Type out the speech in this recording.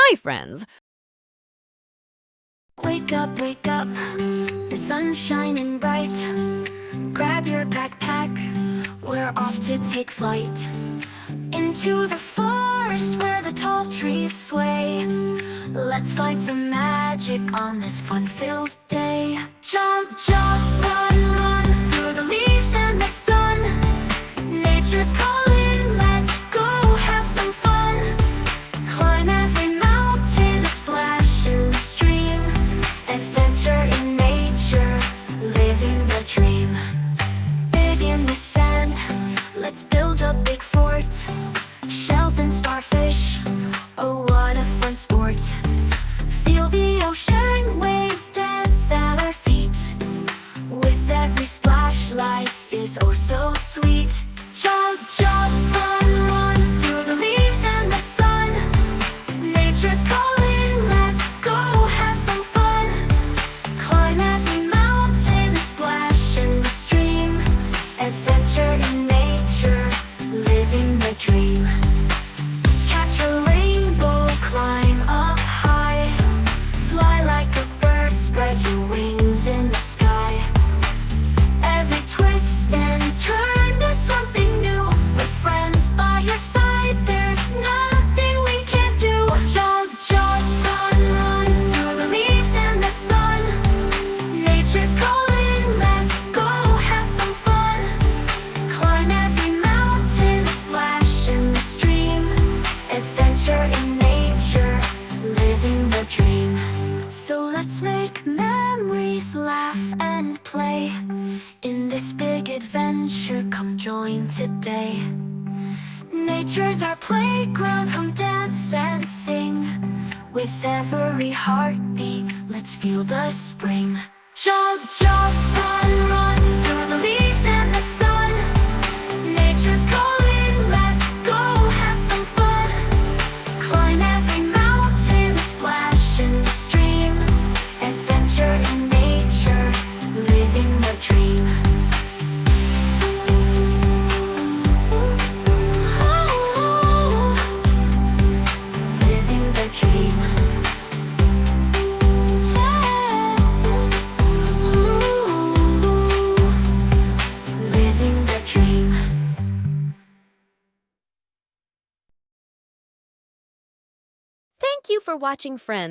Hi, friends! Wake up, the sun's shining bright. Grab your backpack, we're off to take flight. Into the forest where the tall trees sway. Let's find some magic on this fun-filled day. Jump, jump, run, run through the leaves and the sun. Nature's calling, let's go have some fun. Climb every mountain, splash in the stream. Adventure in nature, living the dream. Big in the sand, let's build a big fort. Shells and starfish, oh what a fun sport. Feel the ocean waves dance at our feet. With every splash, life is oh so sweet. Jump, jump, run, run through the leaves and the sun. Nature's calling, let's go have some fun. Climb every mountain, splash in the stream. Adventure in nature, living the dream. Catch a rainbow, climb up high. Fly like a bird, spread your wings in the sky. Every twist and turn is something new. With friends by your side, there's nothing we can't do. Jump, jump, run, run through the leaves and the sun. Nature's calling, let's go have some fun. Climb every mountain, splash in the stream. Adventure in nature, living the dream. So let's make memories, laugh and play. In this big adventure, come join today. Nature's our playground, come dance and sing. With every heartbeat, let's feel the spring. Jump, jump, run, run through the leaves and the sun. Nature's calling, let's go have some fun. Climb every mountain, splash in the stream. Adventure in nature, living the dream. Living the dream. Living the dream. Thank you for watching, friends.